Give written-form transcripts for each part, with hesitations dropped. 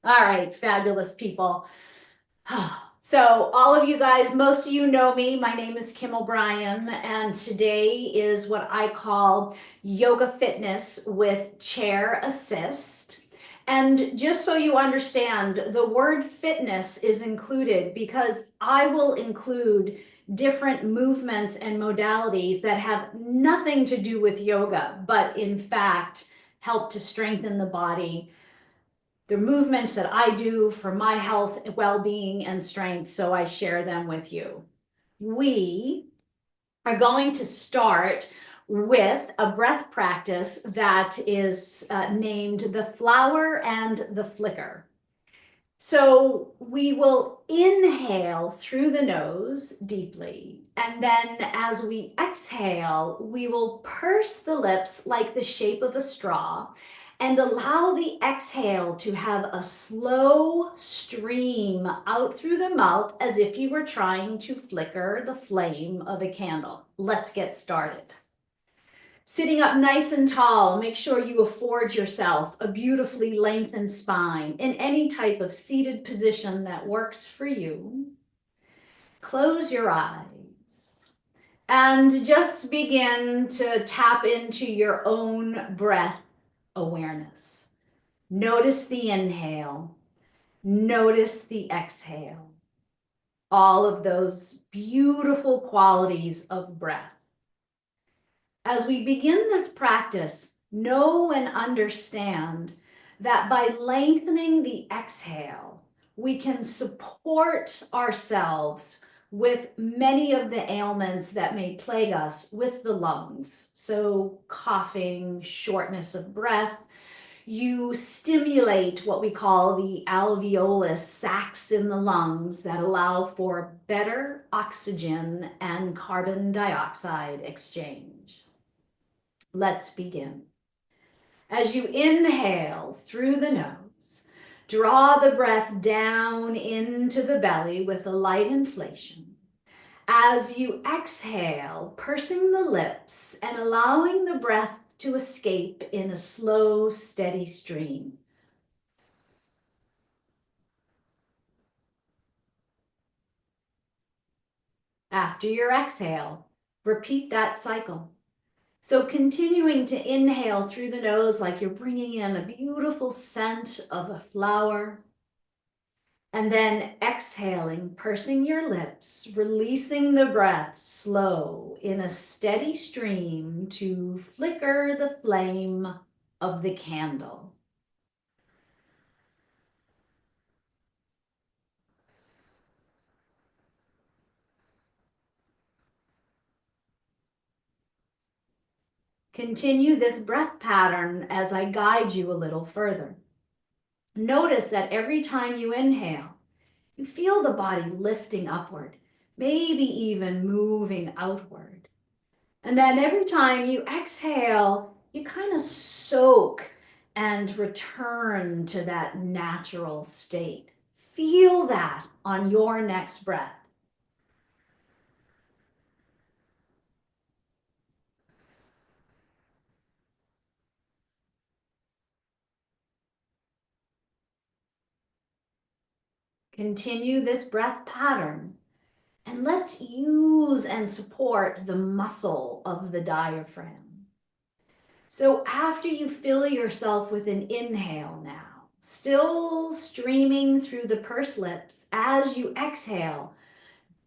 All right, fabulous people. So, all of you guys, most of you know me. My name is Kim O'Brien, and today is what I call yoga fitness with chair assist. And just so you understand, the word fitness is included because I will include different movements and modalities that have nothing to do with yoga, but in fact help to strengthen the body, the movements that I do for my health, well-being, and strength, so I share them with you. We are going to start with a breath practice that is named the flower and the flicker. So we will inhale through the nose deeply, and then as we exhale, we will purse the lips like the shape of a straw and allow the exhale to have a slow stream out through the mouth as if you were trying to flicker the flame of a candle. Let's get started. Sitting up nice and tall, make sure you afford yourself a beautifully lengthened spine in any type of seated position that works for you. Close your eyes and just begin to tap into your own breath awareness. Notice the inhale, notice the exhale, all of those beautiful qualities of breath. As we begin this practice, know and understand that by lengthening the exhale, we can support ourselves with many of the ailments that may plague us with the lungs. So coughing, shortness of breath. You stimulate what we call the alveolus sacs in the lungs that allow for better oxygen and carbon dioxide exchange. Let's begin. As you inhale through the nose, draw the breath down into the belly with a light inflation. As you exhale, pursing the lips and allowing the breath to escape in a slow, steady stream. After your exhale, repeat that cycle. So continuing to inhale through the nose like you're bringing in a beautiful scent of a flower. And then exhaling, pursing your lips, releasing the breath slow in a steady stream to flicker the flame of the candle. Continue this breath pattern as I guide you a little further. Notice that every time you inhale, you feel the body lifting upward, maybe even moving outward. And then every time you exhale, you kind of soak and return to that natural state. Feel that on your next breath. Continue this breath pattern, and let's use and support the muscle of the diaphragm. So after you fill yourself with an inhale now, still streaming through the pursed lips, as you exhale,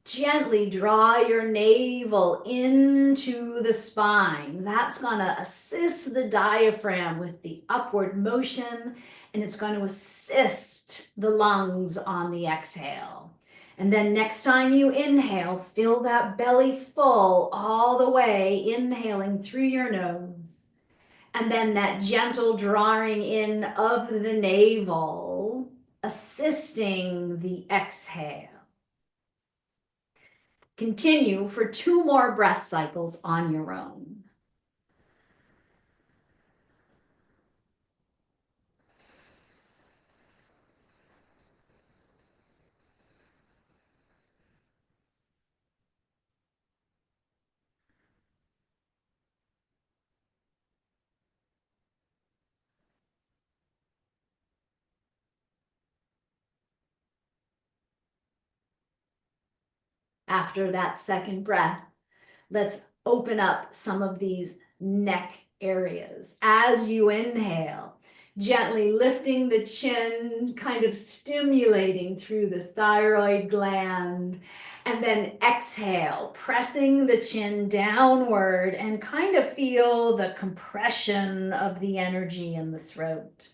gently draw your navel into the spine. That's going to assist the diaphragm with the upward motion, and it's going to assist the lungs on the exhale. And then next time you inhale, fill that belly full all the way, inhaling through your nose. And then that gentle drawing in of the navel, assisting the exhale. Continue for 2 more breath cycles on your own. After that second breath, let's open up some of these neck areas. As you inhale, gently lifting the chin, kind of stimulating through the thyroid gland. And then exhale, pressing the chin downward and kind of feel the compression of the energy in the throat.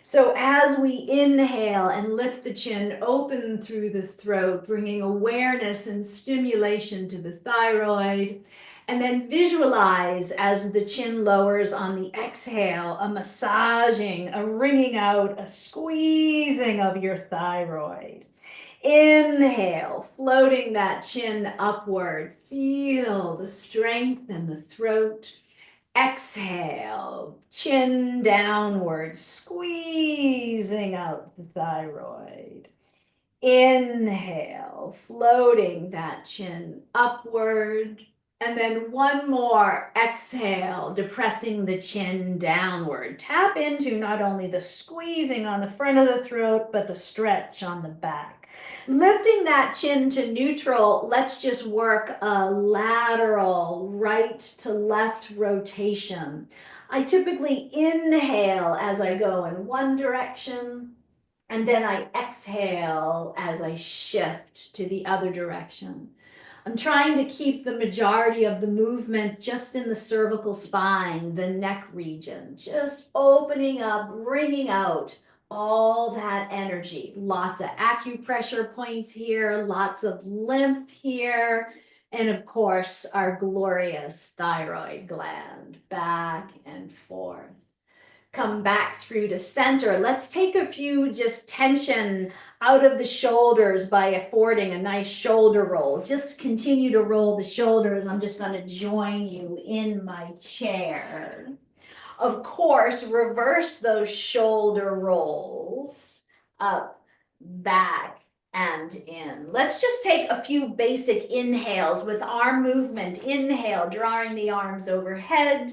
So as we inhale and lift the chin open through the throat, bringing awareness and stimulation to the thyroid, and then visualize as the chin lowers on the exhale, a massaging, a wringing out, a squeezing of your thyroid. Inhale, floating that chin upward. Feel the strength in the throat. Exhale, chin downward, squeezing out the thyroid. Inhale, floating that chin upward. And then one more, exhale, depressing the chin downward. Tap into not only the squeezing on the front of the throat, but the stretch on the back. Lifting that chin to neutral, let's just work a lateral right to left rotation. I typically inhale as I go in one direction, and then I exhale as I shift to the other direction. I'm trying to keep the majority of the movement just in the cervical spine, the neck region, just opening up, bringing out all that energy. Lots of acupressure points here, lots of lymph here, and of course, our glorious thyroid gland, back and forth. Come back through to center. Let's take a few just tension out of the shoulders by affording a nice shoulder roll. Just continue to roll the shoulders. I'm just going to join you in my chair. Of course, reverse those shoulder rolls up, back, and in. Let's just take a few basic inhales with arm movement. Inhale, drawing the arms overhead.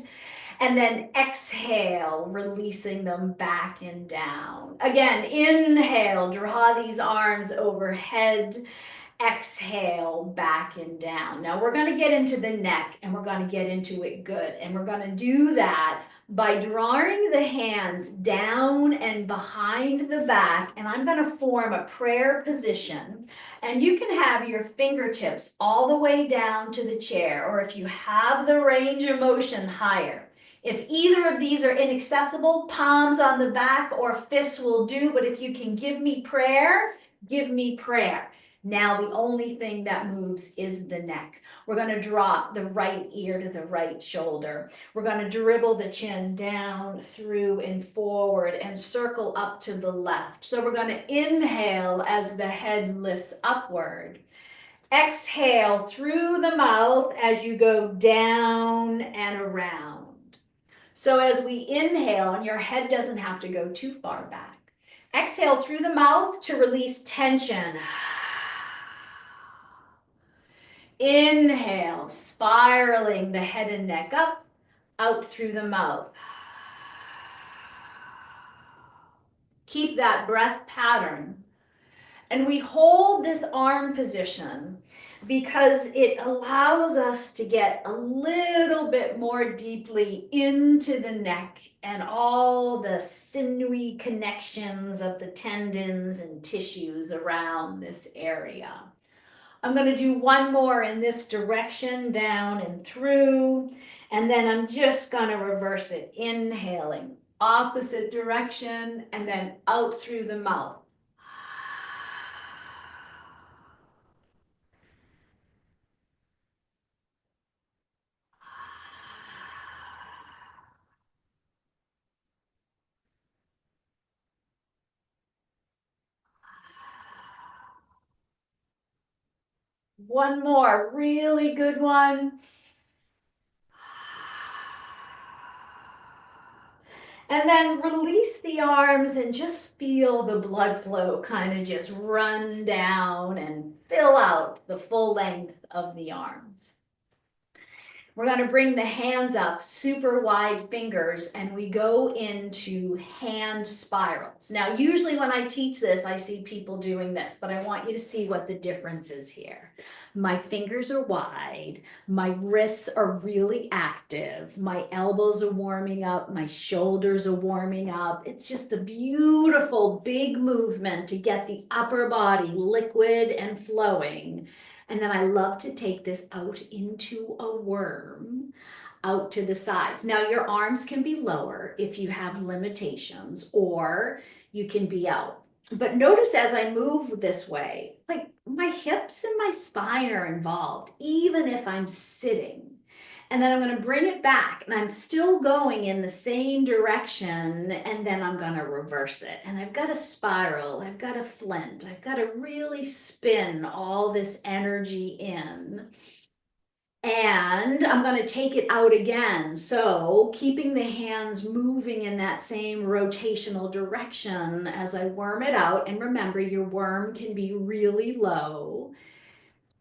And then exhale, releasing them back and down. Again, inhale, draw these arms overhead. Exhale, back and down. Now we're going to get into the neck and we're going to get into it good. And we're going to do that by drawing the hands down and behind the back. And I'm going to form a prayer position. And you can have your fingertips all the way down to the chair, or if you have the range of motion, higher. If either of these are inaccessible, palms on the back or fists will do, but if you can give me prayer, give me prayer. Now the only thing that moves is the neck. We're going to drop the right ear to the right shoulder. We're going to dribble the chin down, through, and forward, and circle up to the left. So we're going to inhale as the head lifts upward. Exhale through the mouth as you go down and around. So as we inhale, and your head doesn't have to go too far back. Exhale through the mouth to release tension. Inhale, spiraling the head and neck up, out through the mouth. Keep that breath pattern. And we hold this arm position because it allows us to get a little bit more deeply into the neck and all the sinewy connections of the tendons and tissues around this area. I'm going to do one more in this direction, down and through, and then I'm just going to reverse it, inhaling, opposite direction, and then out through the mouth. One more, really good one. And then release the arms and just feel the blood flow kind of just run down and fill out the full length of the arms. We're going to bring the hands up, super wide fingers, and we go into hand spirals. Now, usually when I teach this, I see people doing this, but I want you to see what the difference is here. My fingers are wide, my wrists are really active, my elbows are warming up, my shoulders are warming up. It's just a beautiful big movement to get the upper body liquid and flowing. And then I love to take this out into a worm, out to the sides. Now your arms can be lower if you have limitations, or you can be out. But notice as I move this way, like my hips and my spine are involved, even if I'm sitting. And then I'm going to bring it back, and I'm still going in the same direction, and then I'm going to reverse it. And I've got to spiral, I've got to flint, I've got to really spin all this energy in. And I'm going to take it out again. So keeping the hands moving in that same rotational direction as I worm it out. And remember, your worm can be really low.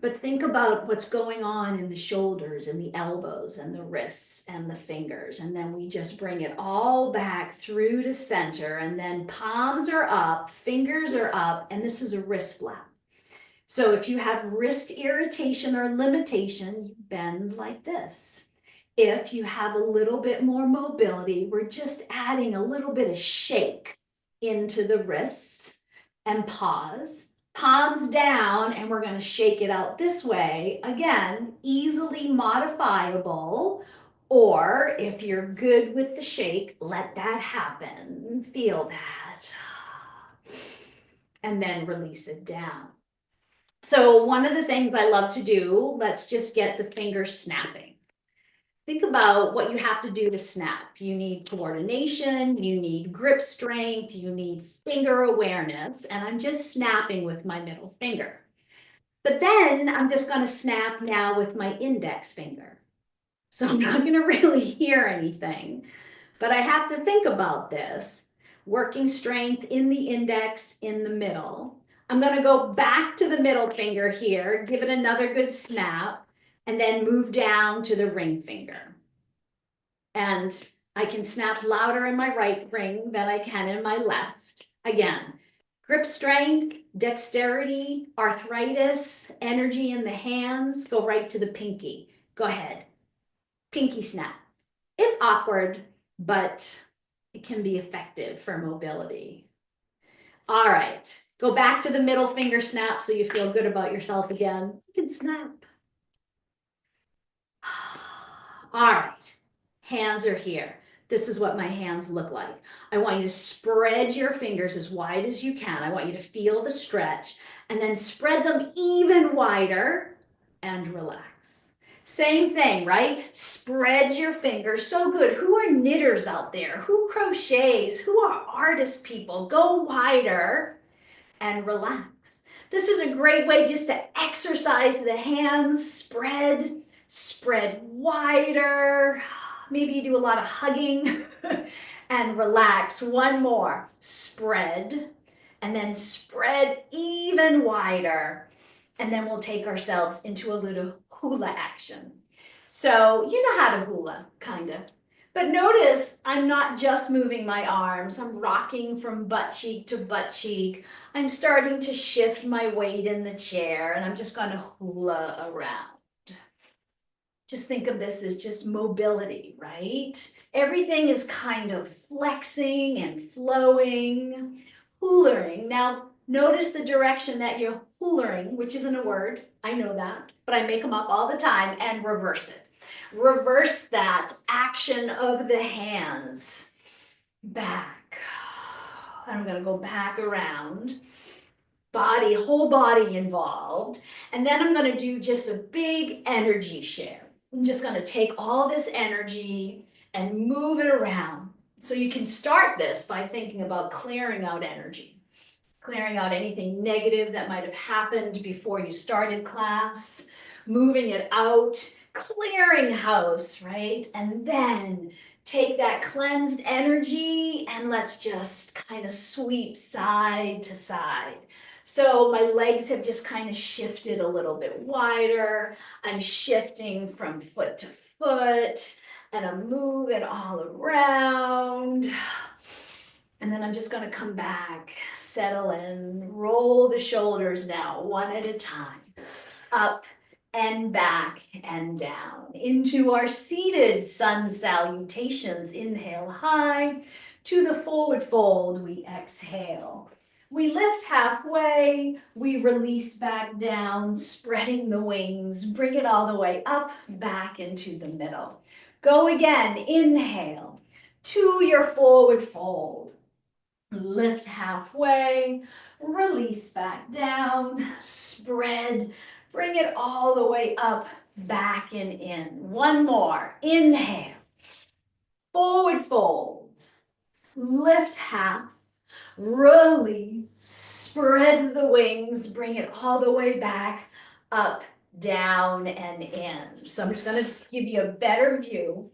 But think about what's going on in the shoulders and the elbows and the wrists and the fingers. And then we just bring it all back through to center. And then palms are up, fingers are up, and this is a wrist flap. So if you have wrist irritation or limitation, you bend like this. If you have a little bit more mobility, we're just adding a little bit of shake into the wrists, and pause. Palms down, and we're going to shake it out this way. Again, easily modifiable. Or if you're good with the shake, let that happen. Feel that. And then release it down. So one of the things I love to do, let's just get the fingers snapping. Think about what you have to do to snap. You need coordination, you need grip strength, you need finger awareness, and I'm just snapping with my middle finger. But then I'm just going to snap now with my index finger. So I'm not going to really hear anything, but I have to think about this. Working strength in the index, in the middle. I'm going to go back to the middle finger here, give it another good snap, and then move down to the ring finger. And I can snap louder in my right ring than I can in my left. Again, grip strength, dexterity, arthritis, energy in the hands, go right to the pinky. Go ahead. Pinky snap. It's awkward, but it can be effective for mobility. All right, go back to the middle finger snap so you feel good about yourself again. You can snap. All right, hands are here. This is what my hands look like. I want you to spread your fingers as wide as you can. I want you to feel the stretch, and then spread them even wider and relax. Same thing, right? Spread your fingers. So good. Who are knitters out there? Who crochets? Who are artist people? Go wider and relax. This is a great way just to exercise the hands. Spread wider. Maybe you do a lot of hugging and relax. One more. Spread, and then spread even wider. And then we'll take ourselves into a little hula action. So you know how to hula, kind of. But notice I'm not just moving my arms. I'm rocking from butt cheek to butt cheek. I'm starting to shift my weight in the chair, and I'm just going to hula around. Just think of this as just mobility, right? Everything is kind of flexing and flowing, hulaing. Now, notice the direction that you're hulaing, which isn't a word. I know that, but I make them up all the time, and reverse it. Reverse that action of the hands. Back. I'm going to go back around. Body, whole body involved. And then I'm going to do just a big energy share. I'm just going to take all this energy and move it around. So you can start this by thinking about clearing out energy, clearing out anything negative that might have happened before you started class, moving it out, clearing house, right? And then take that cleansed energy and let's just kind of sweep side to side. So my legs have just kind of shifted a little bit wider. I'm shifting from foot to foot, and I'm moving all around. And then I'm just gonna come back, settle in, roll the shoulders now, one at a time. Up and back and down into our seated sun salutations. Inhale high to the forward fold. We exhale. We lift halfway. We release back down, spreading the wings. Bring it all the way up, back into the middle. Go again. Inhale to your forward fold. Lift halfway, release back down, spread, bring it all the way up, back and in. One more, inhale, forward fold, lift half, release, spread the wings, bring it all the way back, up, down, and in. So I'm just gonna give you a better view.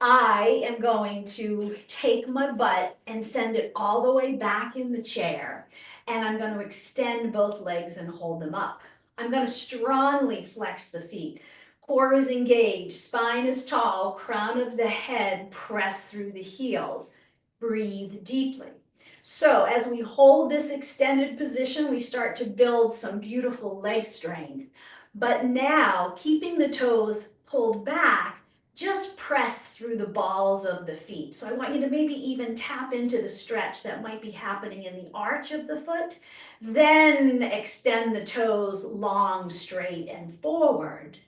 I am going to take my butt and send it all the way back in the chair. And I'm going to extend both legs and hold them up. I'm going to strongly flex the feet. Core is engaged, spine is tall, crown of the head press through the heels. Breathe deeply. So as we hold this extended position, we start to build some beautiful leg strength. But now, keeping the toes pulled back, just press through the balls of the feet. So I want you to maybe even tap into the stretch that might be happening in the arch of the foot. Then extend the toes long, straight, and forward.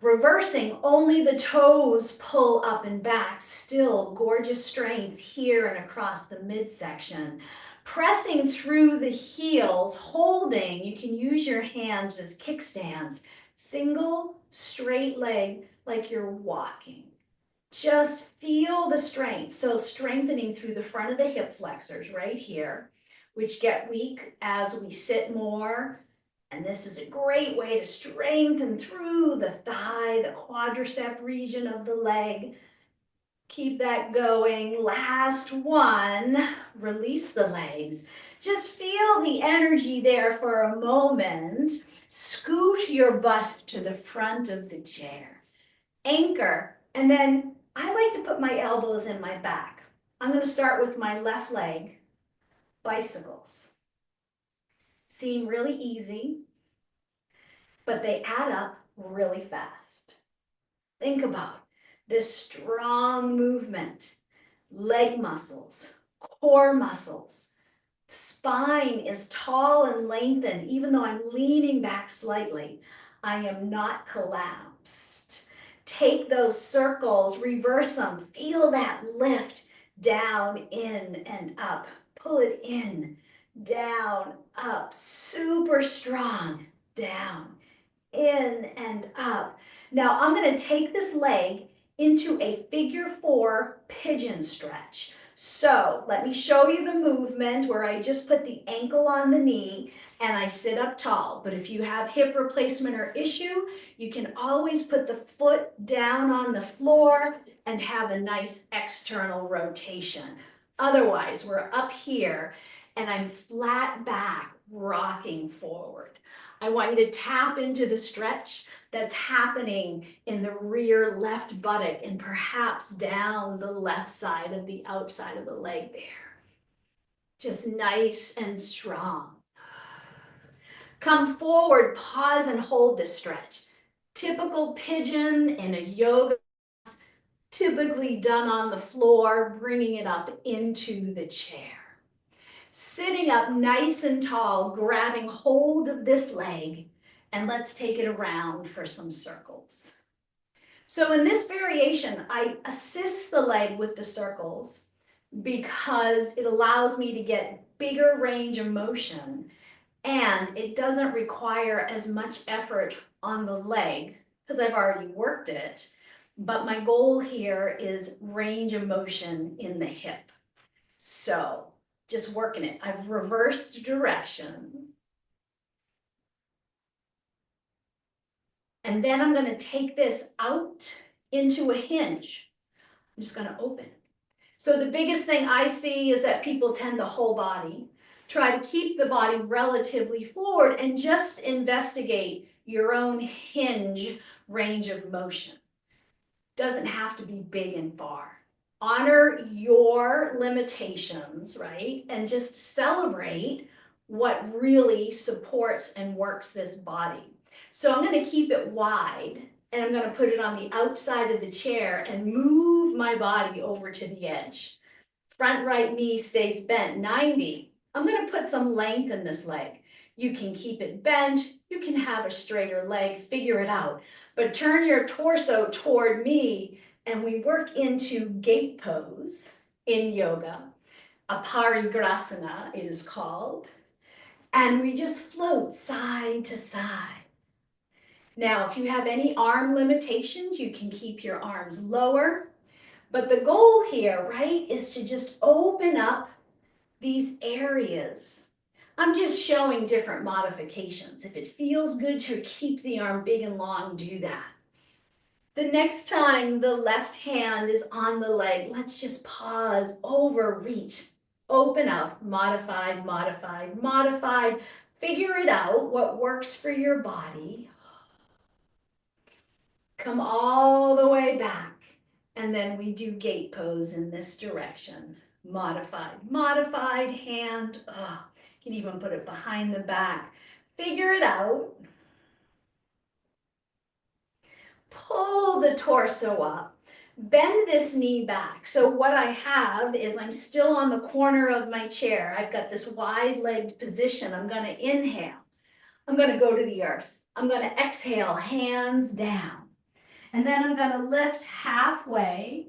Reversing, only the toes pull up and back. Still gorgeous strength here and across the midsection. Pressing through the heels, holding, you can use your hands as kickstands. Single, straight leg, like you're walking. Just feel the strength. So strengthening through the front of the hip flexors right here, which get weak as we sit more. And this is a great way to strengthen through the thigh, the quadricep region of the leg. Keep that going. Last one, release the legs. Just feel the energy there for a moment. Scoot your butt to the front of the chair. Anchor, and then I like to put my elbows in my back. I'm going to start with my left leg, bicycles. Seem really easy, but they add up really fast. Think about this strong movement, leg muscles, core muscles. Spine is tall and lengthened, even though I'm leaning back slightly. I am not collapsed. Take those circles, reverse them, feel that lift, down, in, and up. Pull it in, down, up, super strong, down, in, and up. Now I'm going to take this leg into a figure 4 pigeon stretch. So let me show you the movement where I just put the ankle on the knee and I sit up tall. But if you have hip replacement or issue, you can always put the foot down on the floor and have a nice external rotation. Otherwise, we're up here and I'm flat back, rocking forward. I want you to tap into the stretch that's happening in the rear left buttock and perhaps down the left side of the outside of the leg there. Just nice and strong. Come forward, pause and hold this stretch. Typical pigeon in a yoga, typically done on the floor, bringing it up into the chair. Sitting up nice and tall, grabbing hold of this leg, and let's take it around for some circles. So in this variation, I assist the leg with the circles because it allows me to get bigger range of motion and it doesn't require as much effort on the leg because I've already worked it. But my goal here is range of motion in the hip. So just working it. I've reversed direction. And then I'm going to take this out into a hinge. I'm just going to open. So the biggest thing I see is that people tend to whole body. Try to keep the body relatively forward and just investigate your own hinge range of motion. doesn't have to be big and far. Honor your limitations, right? And just celebrate what really supports and works this body. So I'm going to keep it wide and I'm going to put it on the outside of the chair and move my body over to the edge. Front right knee stays bent, 90. I'm going to put some length in this leg. You can keep it bent, you can have a straighter leg, figure it out. But turn your torso toward me and we work into gate pose in yoga. Aparigrasana, it is called. And we just float side to side. Now, if you have any arm limitations, you can keep your arms lower. But the goal here, right, is to just open up these areas. I'm just showing different modifications. If it feels good to keep the arm big and long, do that. The next time the left hand is on the leg, let's just pause, overreach, open up, modified, modified, modified. Figure it out, what works for your body. Come all the way back. And then we do gate pose in this direction. Modified, modified, hand. Oh, you can even put it behind the back. Figure it out. Pull the torso up. Bend this knee back. So what I have is I'm still on the corner of my chair. I've got this wide-legged position. I'm going to inhale. I'm going to go to the earth. I'm going to exhale, hands down. And then I'm going to lift halfway.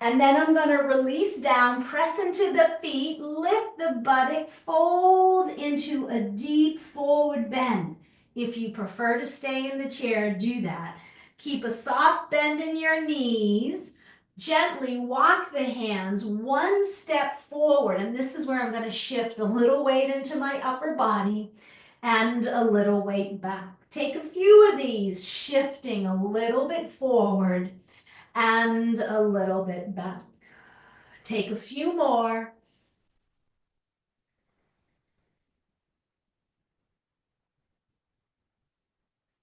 And then I'm going to release down, press into the feet, lift the buttock, fold into a deep forward bend. If you prefer to stay in the chair, do that. Keep a soft bend in your knees. Gently walk the hands one step forward. And this is where I'm going to shift a little weight into my upper body and a little weight back. Take a few of these, shifting a little bit forward and a little bit back. Take a few more.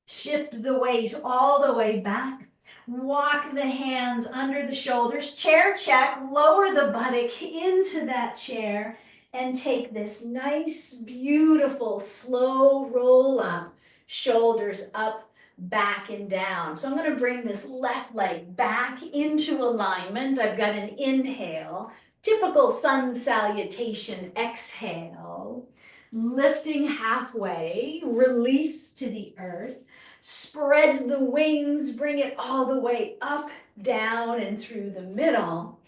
Shift the weight all the way back. Walk the hands under the shoulders. Chair check. Lower the buttock into that chair and take this nice, beautiful, slow roll up. Shoulders up, back and down. So I'm going to bring this left leg back into alignment. I've got an inhale. Typical sun salutation exhale. Lifting halfway, release to the earth. Spread the wings, bring it all the way up, down, and through the middle.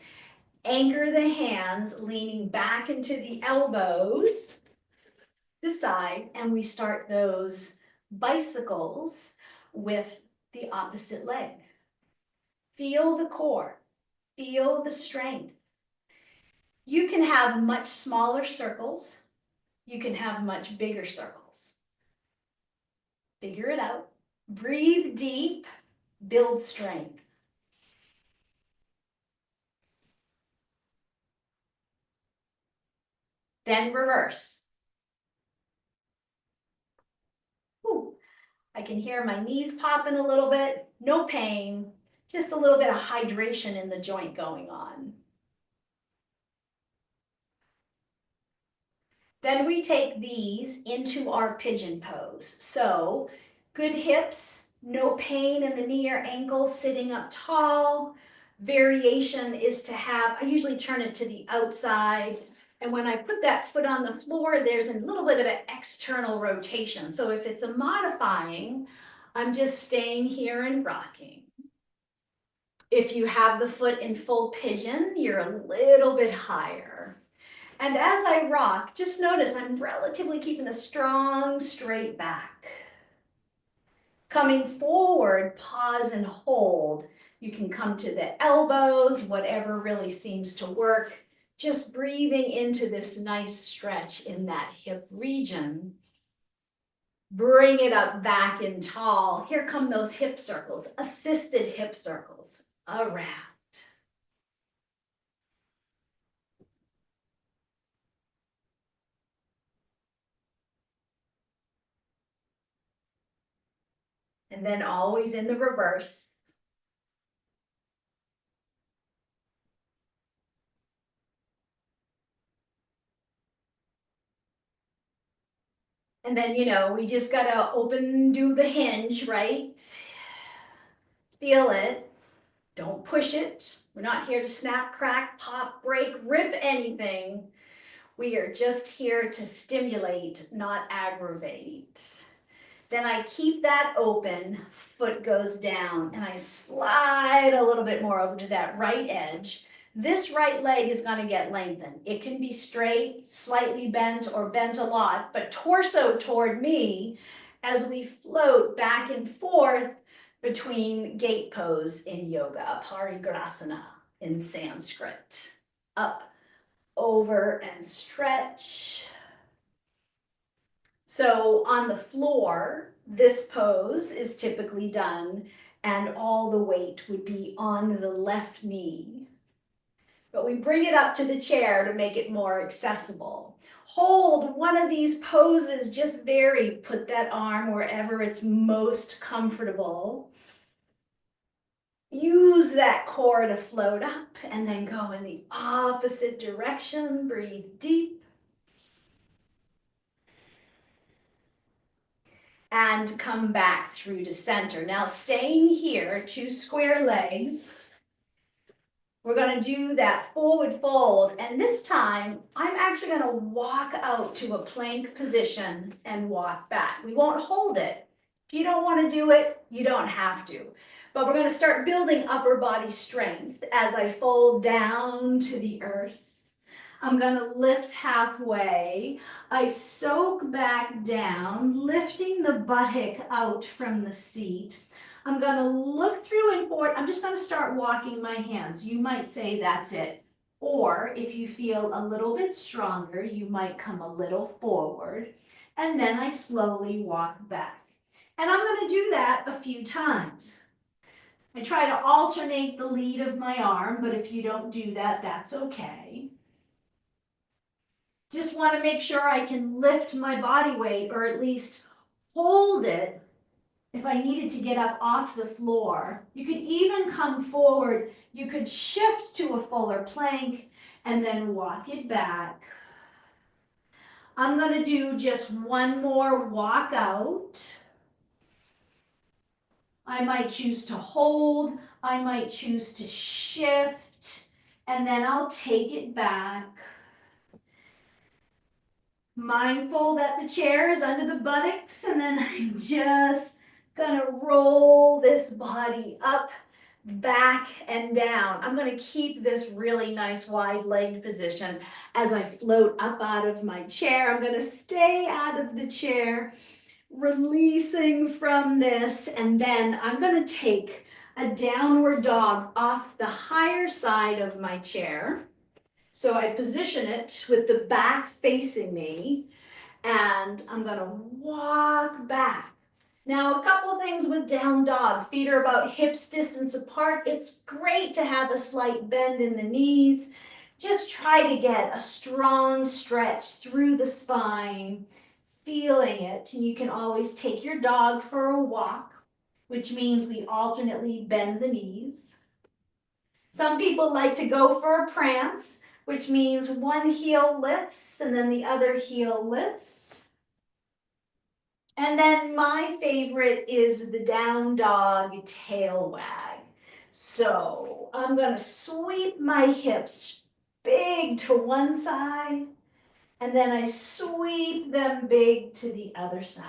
Anchor the hands, leaning back into the elbows, the side, and we start those bicycles with the opposite leg. Feel the core, feel the strength. You can have much smaller circles, you can have much bigger circles. Figure it out. Breathe deep, build strength. Then reverse. Ooh, I can hear my knees popping a little bit, no pain, just a little bit of hydration in the joint going on. Then we take these into our pigeon pose. So good hips, no pain in the knee or ankle, sitting up tall. Variation is to have, I usually turn it to the outside. And when I put that foot on the floor, there's a little bit of an external rotation. So if it's a modifying, I'm just staying here and rocking. If you have the foot in full pigeon, you're a little bit higher. And as I rock, just notice I'm relatively keeping a strong, straight back. Coming forward, pause and hold. You can come to the elbows, whatever really seems to work. Just breathing into this nice stretch in that hip region. Bring it up back and tall. Here come those hip circles, assisted hip circles, around. And then always in the reverse. And then, we just gotta do the hinge, right? Feel it. Don't push it. We're not here to snap, crack, pop, break, rip anything. We are just here to stimulate, not aggravate. Then I keep that open, foot goes down, and I slide a little bit more over to that right edge. This right leg is gonna get lengthened. It can be straight, slightly bent, or bent a lot, but torso toward me as we float back and forth between gate pose in yoga, parigrasana in Sanskrit. Up, over, and stretch. So on the floor, this pose is typically done and all the weight would be on the left knee. But we bring it up to the chair to make it more accessible. Hold one of these poses, just vary, put that arm wherever it's most comfortable. Use that core to float up and then go in the opposite direction, breathe deep. And come back through to center. Now staying here, 2 square legs, we're gonna do that forward fold, and this time I'm actually gonna walk out to a plank position and walk back. We won't hold it. If you don't wanna do it, you don't have to. But we're gonna start building upper body strength as I fold down to the earth. I'm gonna lift halfway. I soak back down, lifting the buttock out from the seat. I'm gonna look through and forward. I'm just gonna start walking my hands. You might say that's it. Or if you feel a little bit stronger, you might come a little forward. And then I slowly walk back. And I'm gonna do that a few times. I try to alternate the lead of my arm, but if you don't do that, that's okay. Just want to make sure I can lift my body weight or at least hold it if I needed to get up off the floor. You could even come forward. You could shift to a fuller plank and then walk it back. I'm going to do just one more walk out. I might choose to hold. I might choose to shift. And then I'll take it back. Mindful that the chair is under the buttocks, and then I'm just gonna roll this body up, back, and down. I'm gonna keep this really nice wide-legged position as I float up out of my chair. I'm gonna stay out of the chair, releasing from this, and then I'm gonna take a downward dog off the higher side of my chair. So I position it with the back facing me, and I'm gonna walk back. Now, a couple things with down dog. Feet are about hips distance apart. It's great to have a slight bend in the knees. Just try to get a strong stretch through the spine, feeling it. And you can always take your dog for a walk, which means we alternately bend the knees. Some people like to go for a prance, which means one heel lifts and then the other heel lifts. And then my favorite is the down dog tail wag. So I'm gonna sweep my hips big to one side, and then I sweep them big to the other side.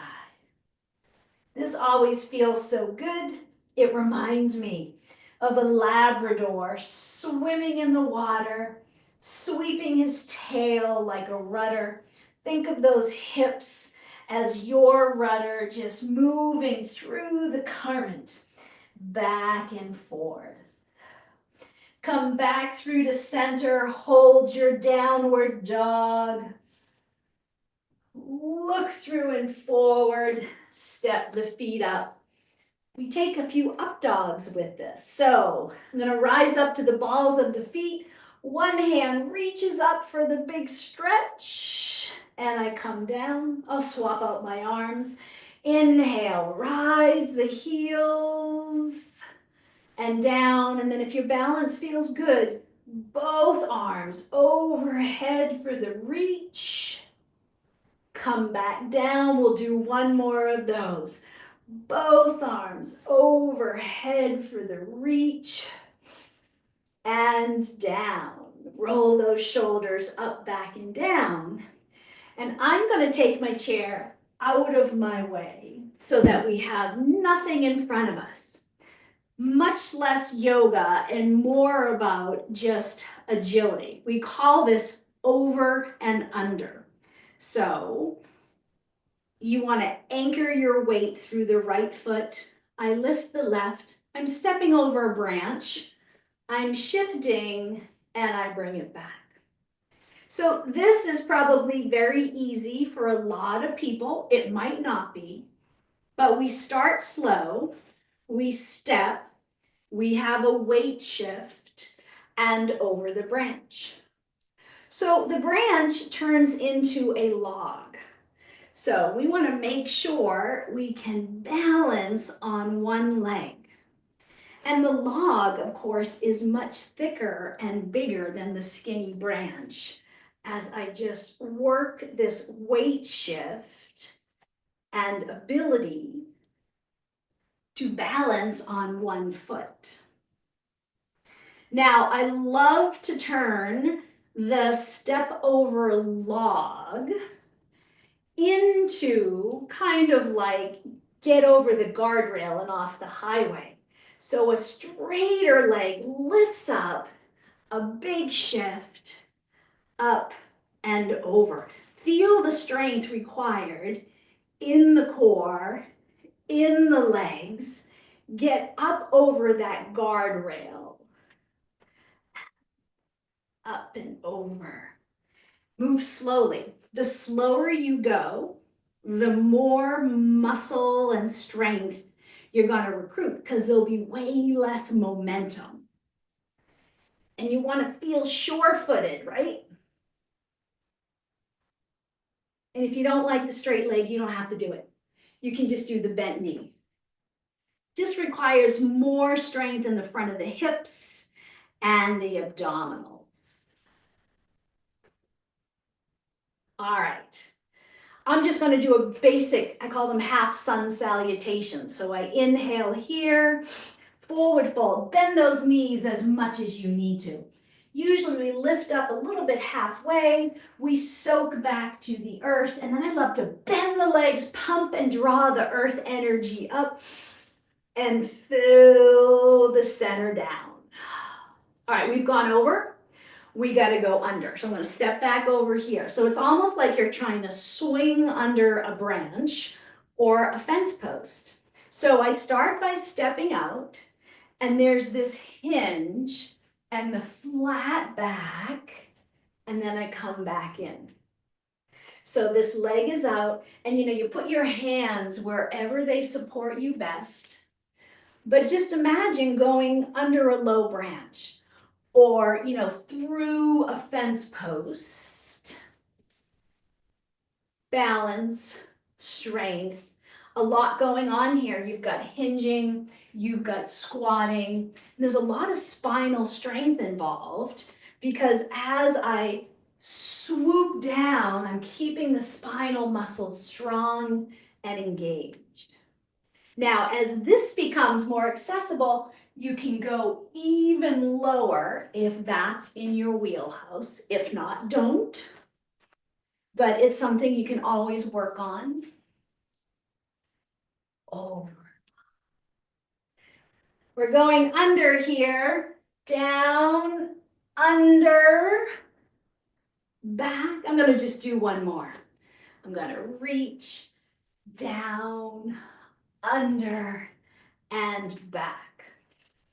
This always feels so good. It reminds me of a Labrador swimming in the water, sweeping his tail like a rudder. Think of those hips as your rudder, just moving through the current, back and forth. Come back through to center, hold your downward dog. Look through and forward, step the feet up. We take a few up dogs with this. So I'm gonna rise up to the balls of the feet. One hand reaches up for the big stretch, and I come down. I'll swap out my arms. Inhale, rise the heels and down. And then if your balance feels good, both arms overhead for the reach. come back down. We'll do one more of those. Both arms overhead for the reach and down. Roll those shoulders up, back, and down. And I'm going to take my chair out of my way so that we have nothing in front of us. Much less yoga and more about just agility. We call this over and under. So you want to anchor your weight through the right foot. I lift the left. I'm stepping over a branch. I'm shifting and I bring it back. So this is probably very easy for a lot of people. It might not be, but we start slow. We step. We have a weight shift and over the branch. So the branch turns into a log. So we want to make sure we can balance on one leg. And the log, of course, is much thicker and bigger than the skinny branch as I just work this weight shift and ability to balance on one foot. Now, I love to turn the step over log into kind of like get over the guardrail and off the highway. So a straighter leg lifts up, a big shift, up and over. Feel the strength required in the core, in the legs. Get up over that guardrail. Up and over. Move slowly. The slower you go, the more muscle and strength you're going to recruit because there'll be way less momentum. And you want to feel sure-footed, right? And if you don't like the straight leg, you don't have to do it. You can just do the bent knee. Just requires more strength in the front of the hips and the abdominals. All right. I'm just going to do a basic, I call them half sun salutations. So I inhale here, forward fold, bend those knees as much as you need to. Usually we lift up a little bit halfway, we soak back to the earth, and then I love to bend the legs, pump and draw the earth energy up, and fill the center down. All right, we've gone over. We got to go under. So I'm going to step back over here. So it's almost like you're trying to swing under a branch or a fence post. So I start by stepping out, and there's this hinge and the flat back, and then I come back in. So this leg is out, and you put your hands wherever they support you best. But just imagine going under a low branch, or, through a fence post. Balance, strength, a lot going on here. You've got hinging, you've got squatting. There's a lot of spinal strength involved because as I swoop down, I'm keeping the spinal muscles strong and engaged. Now, as this becomes more accessible, you can go even lower if that's in your wheelhouse. If not, don't. But it's something you can always work on. Over. We're going under here, down, under, back. I'm going to just do one more. I'm going to reach, down, under, and back.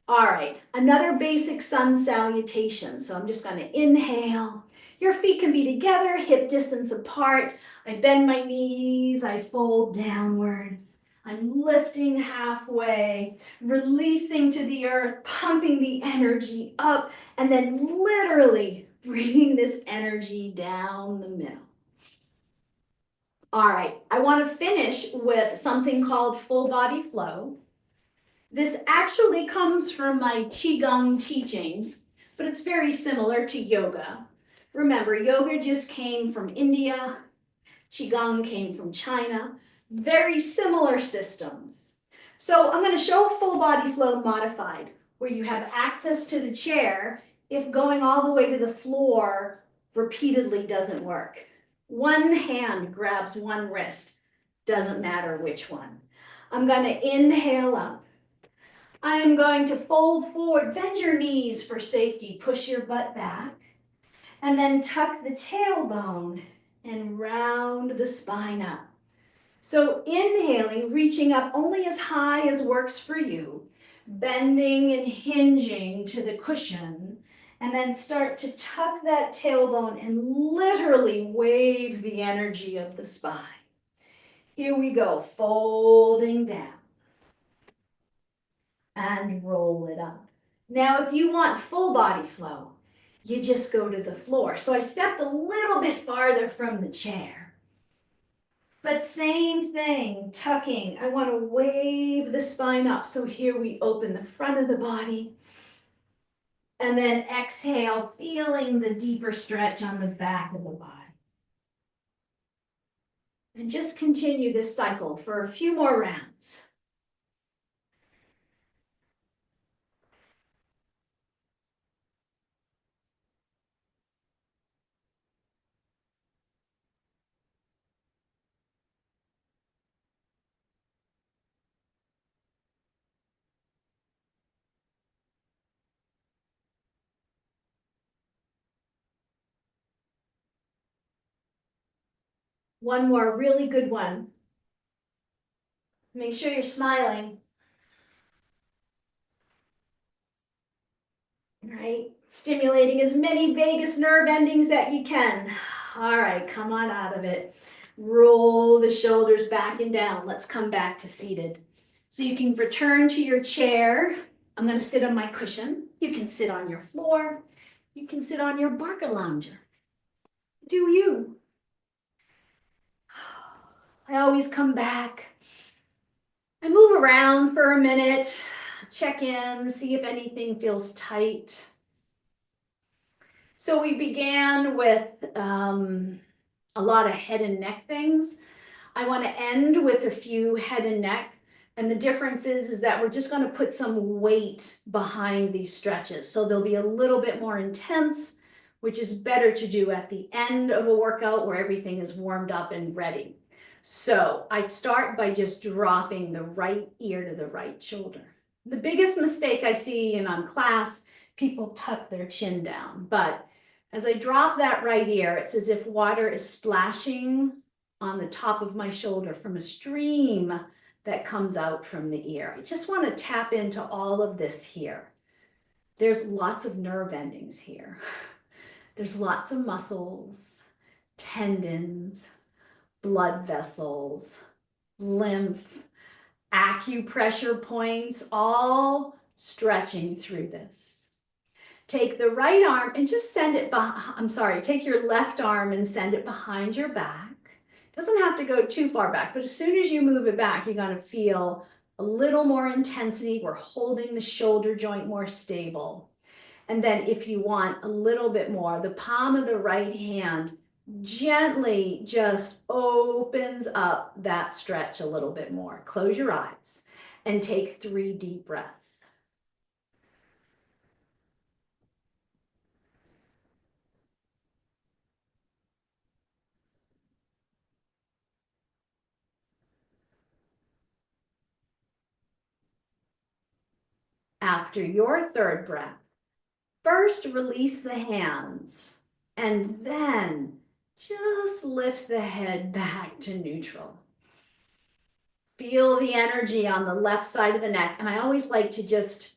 All right, another basic sun salutation. So I'm just going to inhale. Your feet can be together, hip distance apart. I bend my knees, I fold downward. I'm lifting halfway, releasing to the earth, pumping the energy up, and then literally bringing this energy down the middle. All right, I want to finish with something called full body flow. This actually comes from my Qigong teachings, but it's very similar to yoga. Remember, yoga just came from India Qigong came from China. Very similar systems. So I'm going to show full body flow modified, where you have access to the chair if going all the way to the floor repeatedly doesn't work. One hand grabs one wrist, doesn't matter which one. I'm going to inhale up. I am going to fold forward, bend your knees for safety, push your butt back, and then tuck the tailbone and round the spine up. So inhaling, reaching up only as high as works for you, bending and hinging to the cushion, and then start to tuck that tailbone and literally wave the energy of the spine. Here we go, folding down and roll it up. Now, if you want full body flow, you just go to the floor. So I stepped a little bit farther from the chair. But same thing, tucking. I want to wave the spine up. So here we open the front of the body. And then exhale, feeling the deeper stretch on the back of the body. And just continue this cycle for a few more rounds. One more really good one. Make sure you're smiling. All right, stimulating as many vagus nerve endings that you can. All right, come on out of it. Roll the shoulders back and down. Let's come back to seated. So you can return to your chair. I'm going to sit on my cushion. You can sit on your floor. You can sit on your Barca lounger. Do you? I always come back. I move around for a minute, check in, see if anything feels tight. So we began with a lot of head and neck things. I want to end with a few head and neck. And the difference is that we're just going to put some weight behind these stretches. So they'll be a little bit more intense, which is better to do at the end of a workout where everything is warmed up and ready. So I start by just dropping the right ear to the right shoulder. The biggest mistake I see in on class, people tuck their chin down. But as I drop that right ear, it's as if water is splashing on the top of my shoulder from a stream that comes out from the ear. I just want to tap into all of this here. There's lots of nerve endings here. There's lots of muscles, tendons, blood vessels, lymph, acupressure points, all stretching through this. Take the right arm and just send it take your left arm and send it behind your back. Doesn't have to go too far back, but as soon as you move it back, you're going to feel a little more intensity. We're holding the shoulder joint more stable. And then if you want a little bit more, the palm of the right hand gently just opens up that stretch a little bit more. Close your eyes and take 3 deep breaths. After your 3rd breath, first release the hands and then just lift the head back to neutral. Feel the energy on the left side of the neck. And I always like to just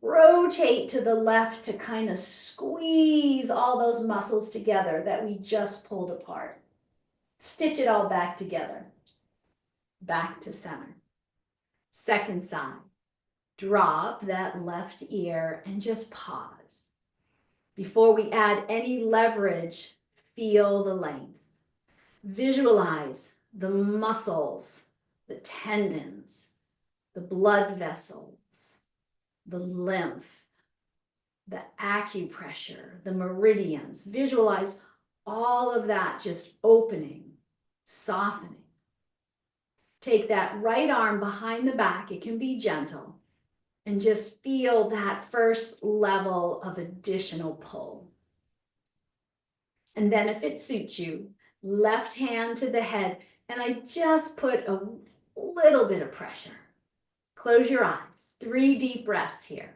rotate to the left to kind of squeeze all those muscles together that we just pulled apart. Stitch it all back together. Back to center. 2nd side. Drop that left ear and just pause. Before we add any leverage, feel the length. Visualize the muscles, the tendons, the blood vessels, the lymph, the acupressure, the meridians. Visualize all of that just opening. softening. Take that right arm behind the back. It can be gentle. And just feel that first level of additional pull. And then if it suits you, left hand to the head. And I just put a little bit of pressure. Close your eyes. 3 deep breaths here.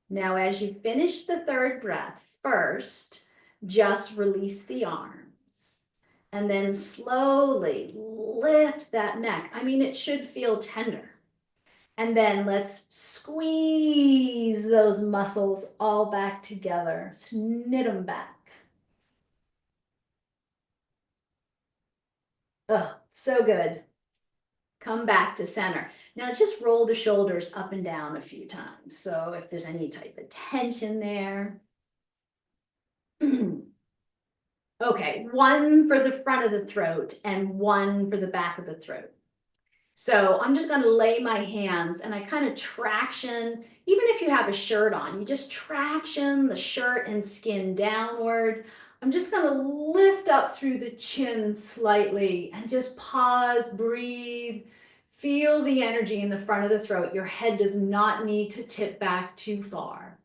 Now, as you finish the 3rd breath, first, just release the arms. And then slowly lift that neck. I mean, it should feel tender. And then let's squeeze those muscles all back together. Knit them back. Oh, so good. Come back to center. Now just roll the shoulders up and down a few times. So if there's any type of tension there. Okay, 1 for the front of the throat and 1 for the back of the throat. So I'm just going to lay my hands and I kind of traction, even if you have a shirt on, you just traction the shirt and skin downward. I'm just going to lift up through the chin slightly and just pause, breathe, feel the energy in the front of the throat. Your head does not need to tip back too far.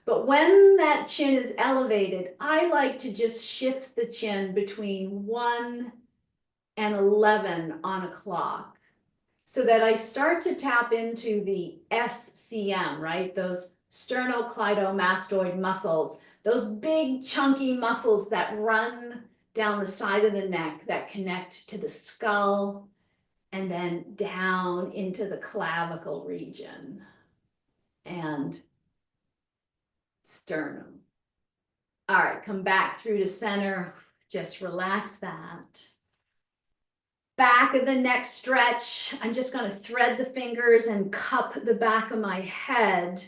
But when that chin is elevated, I like to just shift the chin between 1 and 11 on a clock, so that I start to tap into the SCM, right? Those sternocleidomastoid muscles, those big chunky muscles that run down the side of the neck that connect to the skull and then down into the clavicle region and sternum. All right, come back through to center. Just relax that. Back of the neck stretch. I'm just going to thread the fingers and cup the back of my head.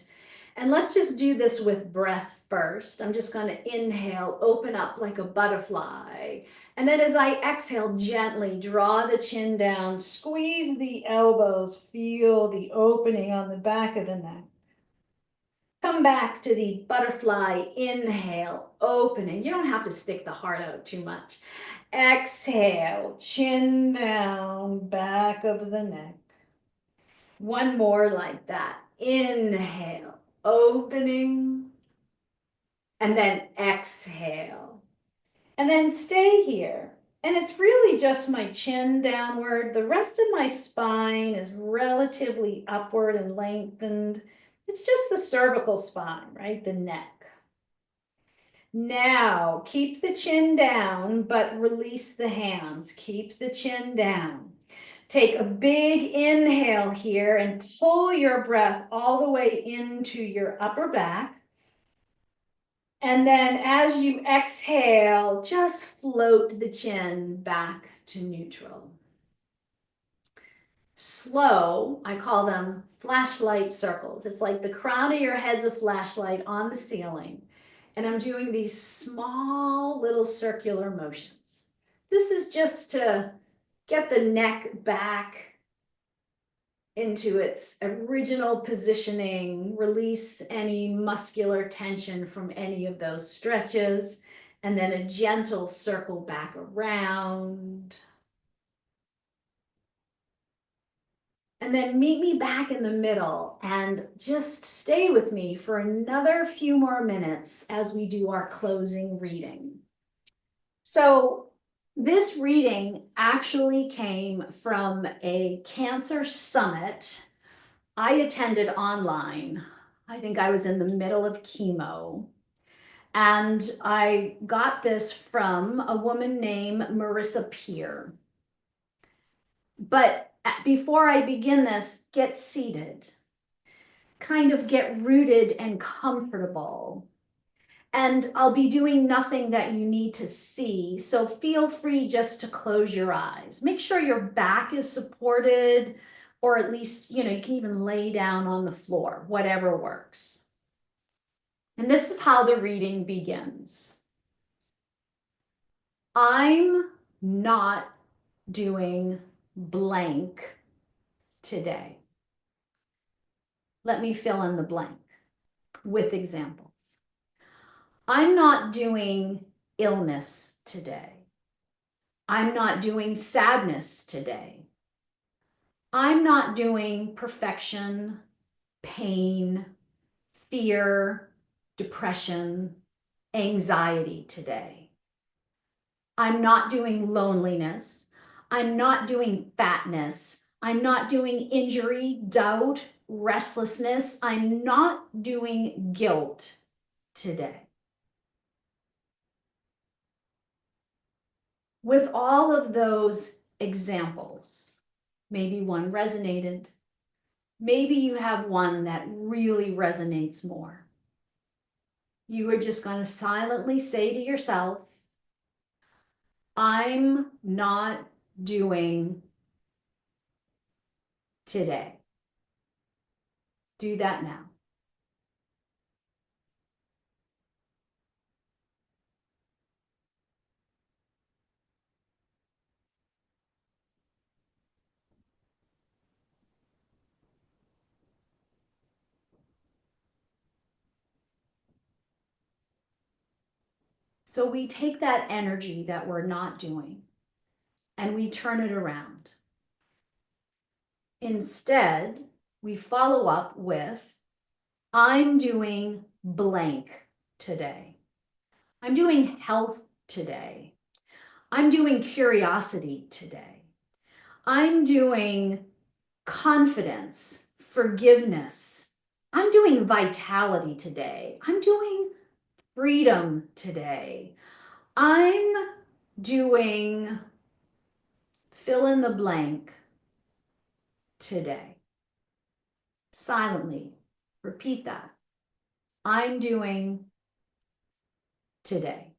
And let's just do this with breath first. I'm just going to inhale, open up like a butterfly. And then as I exhale, gently draw the chin down, squeeze the elbows, feel the opening on the back of the neck. Come back to the butterfly, inhale, opening. You don't have to stick the heart out too much. Exhale, chin down, back of the neck. 1 more like that. Inhale, opening, and then exhale. And then stay here. And it's really just my chin downward. The rest of my spine is relatively upward and lengthened. It's just the cervical spine, right? The neck. Now, keep the chin down, but release the hands. Keep the chin down. Take a big inhale here and pull your breath all the way into your upper back. And then as you exhale, just float the chin back to neutral. Slow, I call them flashlight circles. It's like the crown of your head's a flashlight on the ceiling. And I'm doing these small little circular motions. This is just to get the neck back into its original positioning, release any muscular tension from any of those stretches, and then a gentle circle back around. And then meet me back in the middle and just stay with me for another few more minutes as we do our closing reading. So this reading actually came from a cancer summit I attended online. I think I was in the middle of chemo. And I got this from a woman named Marissa Peer. But before I begin this, get seated. Kind of get rooted and comfortable. And I'll be doing nothing that you need to see, so feel free just to close your eyes. Make sure your back is supported, or at least, you can even lay down on the floor, whatever works. And this is how the reading begins. I'm not doing blank today. Let me fill in the blank with examples. I'm not doing illness today. I'm not doing sadness today. I'm not doing perfection, pain, fear, depression, anxiety today. I'm not doing loneliness. I'm not doing fatness. I'm not doing injury, doubt, restlessness. I'm not doing guilt today. With all of those examples, maybe one resonated. Maybe you have one that really resonates more. You are just going to silently say to yourself, I'm not doing today. Do that now. So we take that energy that we're not doing and we turn it around. Instead, we follow up with, I'm doing blank today. I'm doing health today. I'm doing curiosity today. I'm doing confidence, forgiveness. I'm doing vitality today. I'm doing freedom today. I'm doing fill in the blank today. Silently repeat that. I'm doing today.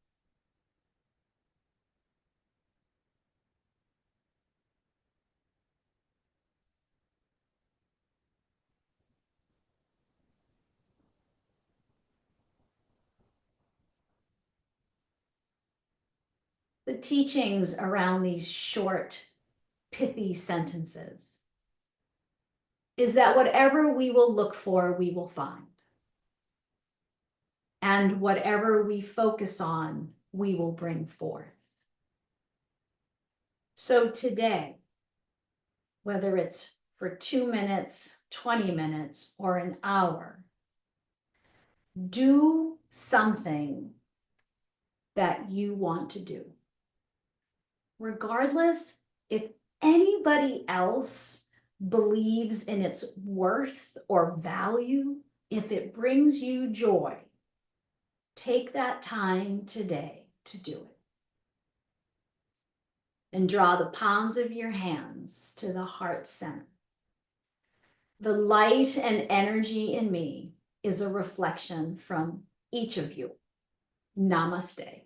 The teachings around these short, pithy sentences is that whatever we will look for, we will find. And whatever we focus on, we will bring forth. So today, whether it's for 2 minutes, 20 minutes, or an hour, do something that you want to do. Regardless if anybody else believes in its worth or value, if it brings you joy, take that time today to do it. And draw the palms of your hands to the heart center. The light and energy in me is a reflection from each of you. Namaste.